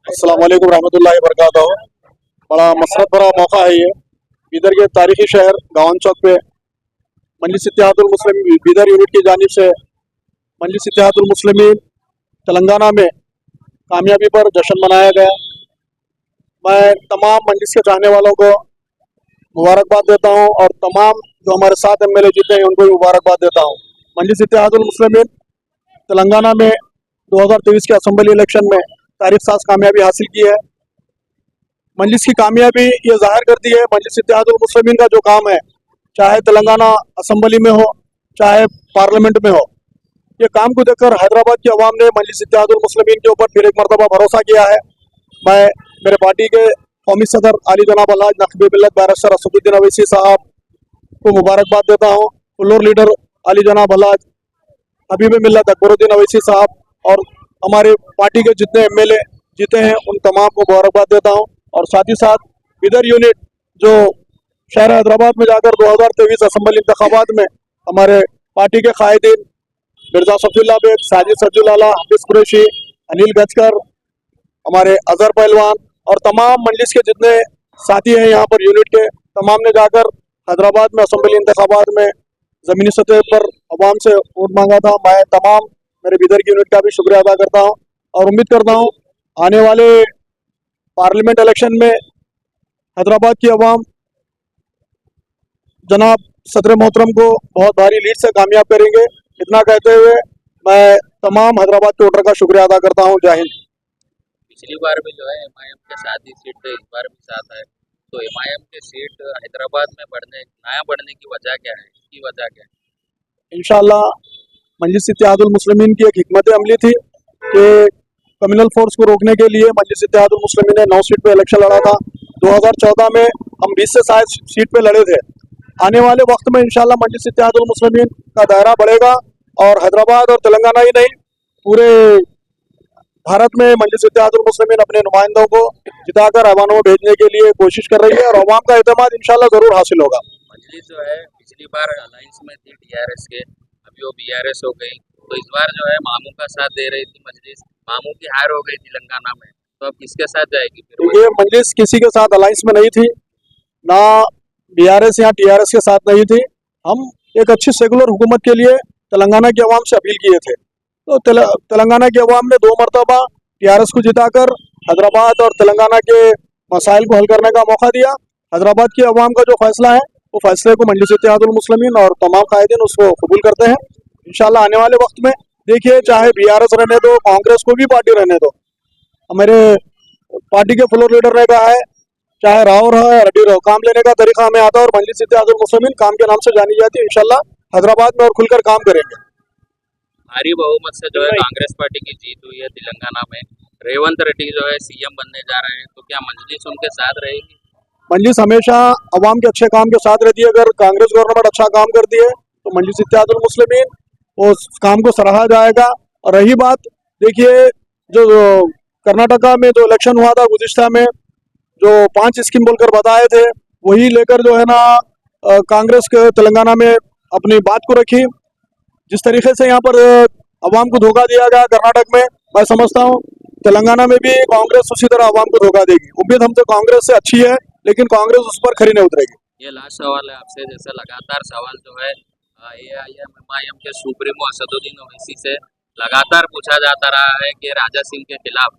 अस्सलाम वालेकुम रहमतुल्लाहि वबरकातुहू। बड़ा मसरत भरा मौका है ये। बीदर के तारीखी शहर गावन चौक पे मजलिस इत्तेहादुल मुस्लिमीन बीदर यूनिट की जानिब से मजलिस इत्तेहादुल मुस्लिमीन तेलंगाना में कामयाबी पर जश्न मनाया गया। मैं तमाम मजलिस के चाहने वालों को मुबारकबाद देता हूँ और तमाम जो हमारे 7 MLA जीते हैं उनको भी मुबारकबाद देता हूँ। मजलिस इत्तेहादुल मुस्लिमीन तेलंगाना में 2023 के असम्बली इलेक्शन में तारीख साज कामयाबी हासिल की है। मजलिस की कामयाबी ये जाहिर करती है मजलिस इत्तेहादुल मुस्लिमीन का जो काम है, चाहे तेलंगाना असम्बली में हो चाहे पार्लियामेंट में हो, ये काम को देखकर हैदराबाद की अवाम ने मजलिस इत्तेहादुल मुस्लिमीन के ऊपर फिर एक मरतबा भरोसा किया है। मैं मेरे पार्टी के कौमी सदर आली जनाब अलहाज नकवी मिल्लत बैरिस्टर असदुद्दीन अवैसी साहब को मुबारकबाद देता हूँ। फ्लोर लीडर आली जनाब अलहाज हबीब मिल्लत अकबरुद्दीन अवैसी साहब और हमारे पार्टी के जितने MLA जीते हैं उन तमाम को मुबारकबाद देता हूँ। और साथ ही साथ बीदर यूनिट जो शहर हैदराबाद में जाकर 2023 असम्बली इंतखाबात में हमारे पार्टी के कायदीन मिर्जा सफीउल्लाह बेग, साजिद सज्जुलाला, हाफिज कुरैशी, अनिल गजकर, हमारे अजहर पहलवान और तमाम मजलिस के जितने साथी हैं यहाँ पर यूनिट के, तमाम ने जाकर हैदराबाद में असम्बली इंतखाबात में ज़मीनी सतह पर अवाम से वोट मांगा था। मैं तमाम मेरे बीदर की यूनिट का भी शुक्रिया अदा करता हूँ और उम्मीद करता हूँ आने वाले पार्लियामेंट इलेक्शन में हैदराबाद की अवाम जनाब सदर मोहतरम को बहुत भारी लीड से कामयाब करेंगे। इतना कहते हुए मैं तमाम हैदराबाद के वोटर का शुक्रिया अदा करता हूँ। जय हिंद। पिछली बार भी जो है MIM के साथ ही सीट थे, इस बार भी साथ है, तो MIM के सीट हैदराबाद में बढ़ने की वजह क्या है, इसकी वजह क्या है? इंशाअल्लाह मजलिस इत्तेहादुल मुस्लिमीन की एक हिकमत अमली थी कि कम्युनल फोर्स को रोकने के लिए मजलिस इत्तेहादुल मुस्लिमीन ने 9 सीट पे इलेक्शन लड़ा था। 2014 में हम 20 से 60 सीट पे लड़े थे। आने वाले वक्त में इंशाअल्लाह मजलिस इत्तेहादुल मुस्लिमीन का दायरा बढ़ेगा और हैदराबाद और तेलंगाना ही नहीं पूरे भारत में मजलिस इत्तेहादुल मुस्लिमीन अपने नुमाइंदों को जिताकर ऐवानों में भेजने के लिए कोशिश कर रही है और अवाम का एतमाद इंशाअल्लाह जरूर हासिल होगा। मजलिस जो है पिछली बार अलायंस में थी DRS के, अभी वो BRS हो गई, तो इस बार जो है मामू का साथ दे रही थी मजलिस, मामू की हार हो गई तेलंगाना में, तो अब किसके साथ जाएगी फिर? ये मजलिस किसी के साथ अलायंस में नहीं थी, ना BRS या TRS के साथ नहीं थी। हम एक अच्छी सेकुलर हुकूमत के लिए तेलंगाना की अवाम से अपील किए थे, तो तेलंगाना की अवाम ने 2 मरतबा TRS को जिताकर हैदराबाद और तेलंगाना के मसाइल को हल करने का मौका दिया। हैदराबाद की अवाम का जो फैसला है वो फैसले को मजलिस इत्तेहादुल मुस्लिमीन और तमाम कायदीन उसको कबूल करते हैं। इंशाल्लाह आने वाले वक्त में देखिए, चाहे BRS रहने दो, कांग्रेस को भी पार्टी रहने दो, हमारे पार्टी के फ्लोर लीडर ने कहा है चाहे राव रहो या रेड्डी रहो, काम लेने का तरीका हमें आता है और मजलिस इत्तेहादुल मुस्लिमीन काम के नाम से जानी जाती है। इंशाल्लाह हैदराबाद में और खुलकर काम करेंगे। भारी बहुमत से जो है कांग्रेस पार्टी की जीत हुई है तेलंगाना में, रेवंत रेड्डी जो है CM बनने जा रहे हैं, तो क्या मजलिस उनके साथ रहेगी? मजलिस हमेशा अवाम के अच्छे काम के साथ रहती है। अगर कांग्रेस गवर्नमेंट अच्छा काम करती है तो मजलिस इत्तेहादुल मुस्लिमीन उस काम को सराहा जाएगा। और रही बात, देखिए जो कर्नाटका में जो इलेक्शन हुआ था गुज़िश्ता में, जो 5 स्कीम बोलकर बताए थे वही लेकर जो है ना कांग्रेस के तेलंगाना में अपनी बात को रखी। जिस तरीके से यहाँ पर अवाम को धोखा दिया गया कर्नाटक में, मैं समझता हूँ तेलंगाना में भी कांग्रेस उसी तरह अवाम को धोखा देगी। उम्मीद हमसे कांग्रेस से अच्छी है, लेकिन कांग्रेस उस पर खरी नहीं उतरेगी। ये लास्ट सवाल है आपसे, जैसे लगातार सवाल जो है AIM MIM के सुप्रीमो असदुद्दीन ओवैसी से लगातार पूछा जाता रहा है कि राजा सिंह के खिलाफ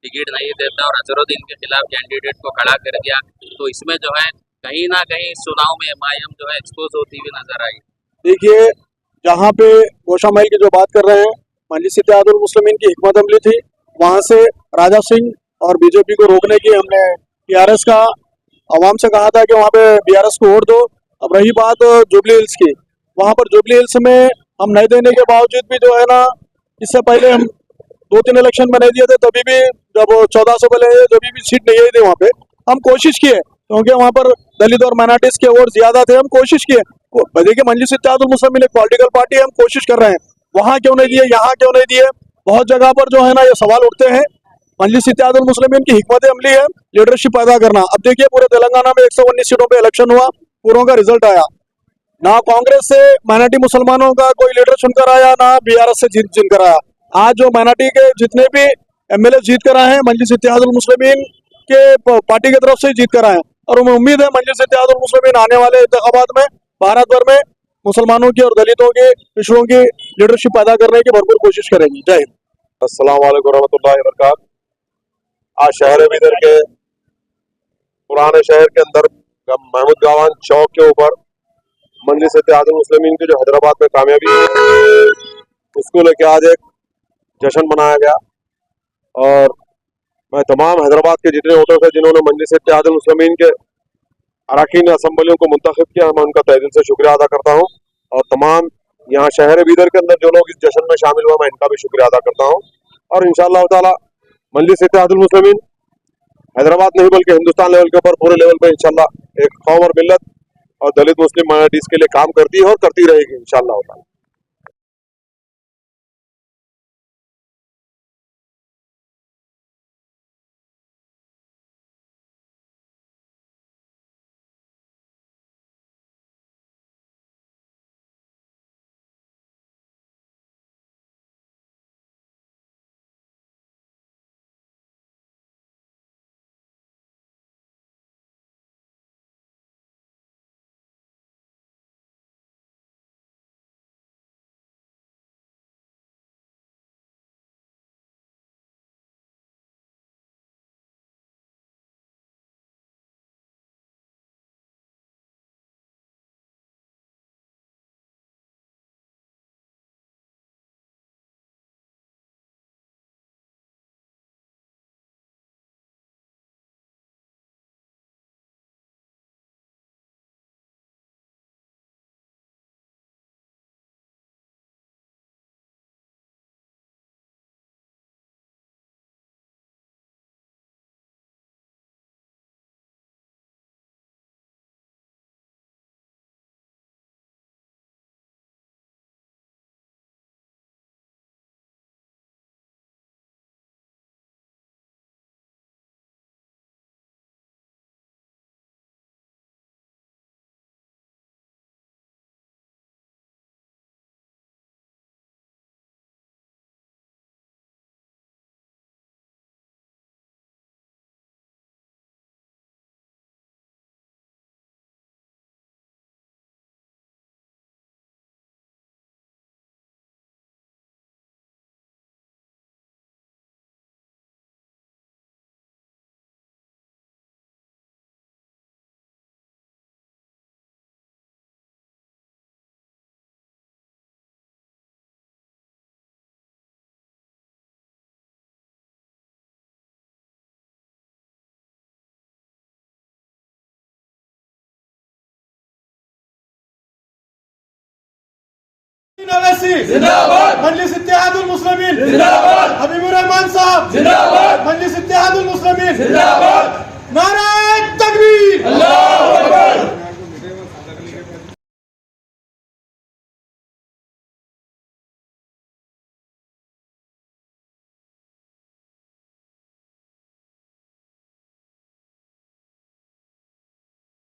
टिकट नहीं देता और अजहरुद्दीन के खिलाफ कैंडिडेट को खड़ा कर दिया, तो इसमें जो है कहीं ना कहीं चुनाव में MIM जो है एक्सपोज होती हुई नजर आई। देखिए, जहाँ पे गोशा महल की जो बात कर रहे हैं, मजलिस इत्तेहादुल मुस्लिमीन की हिकमत अमली थी, वहाँ से राजा सिंह और BJP को रोकने की हमने TRS का अवाम से कहा था कि वहाँ पे BRS को वोट दो। अब रही बात जुबली हिल्स की, वहाँ पर जुबली हिल्स में हम नहीं देने के बावजूद भी जो है ना, इससे पहले हम 2-3 इलेक्शन में नहीं दिए थे, तभी भी जब 14 से पहले जब भी सीट नहीं आई थी वहाँ पे हम कोशिश किए, क्योंकि वहाँ पर दलित और माइनॉरिटीज के वोट ज्यादा थे। हम कोशिश किए, देखिए मजलिस इत्तेहादुल मुस्लिमीन एक पॉलिटिकल पार्टी है, हम कोशिश कर रहे हैं, वहाँ क्यों नहीं दिए, यहाँ क्यों नहीं दिए, बहुत जगह पर जो है ना ये सवाल उठते हैं। मजलिस इत्तेहादुल मुस्लिमीन की हिकमत अमली है लीडरशिप पैदा करना। अब देखिए पूरे तेलंगाना में 119 सीटों पे इलेक्शन हुआ, पूरों का रिजल्ट आया। ना कांग्रेस से माइनॉरिटी मुसलमानों का कोई लीडर चुनकर आया, ना बीआरएस से जीत कर आया। आज जो माइनॉरिटी के जितने भी एमएलए जीत कर आए हैं मजलिस इत्तेहादुल मुस्लिमीन के पार्टी की तरफ से जीत कर आए हैं। और हमें उम्मीद है मजलिस इत्तेहादुल मुस्लिमीन आने वाले इंतखाबात में भारत भर में मुसलमानों की और दलितों की, पिछड़ों की लीडरशिप पैदा करने की भरपूर कोशिश करेंगी। जय हिंद। अस्सलाम वालेकुम रहमतुल्लाहि व बरकातहू। आज शहर बीदर के पुराने शहर के अंदर महमूद गावान चौक के ऊपर मजलिस इत्तेहादुल मुस्लिमीन की जो हैदराबाद में कामयाबी है उसको लेके आज एक जश्न मनाया गया। और मैं तमाम हैदराबाद के जितने वोटर्स हैं जिन्होंने मजलिस इत्तेहादुल मुस्लिमीन के अरकान असम्बलियों को मुंतखब किया, मैं उनका तहे दिल से शुक्रिया अदा करता हूँ। और तमाम यहाँ शहर बीदर के अंदर जो लोग इस जश्न में शामिल हुए मैं इनका भी शुक्रिया अदा करता हूँ। और इंशाअल्लाह ताला मजलिस इत्तेहादुल मुस्लिमीन हैदराबाद नहीं बल्कि हिंदुस्तान लेवल के ऊपर पूरे लेवल पे इंशाअल्लाह एक कौम और मिल्लत और दलित मुस्लिम माइनॉरिटीज के लिए काम करती है और करती रहेगी इंशाअल्लाह ताला। जिंदाबाद मजलिस इत्तेहादुल मुस्लिमीन जिंदाबाद हबीबुर रहमान साहब जिंदाबाद मजलिस इत्तेहादुल मुस्लिमीन जिंदाबाद नारे तकबीर अल्लाह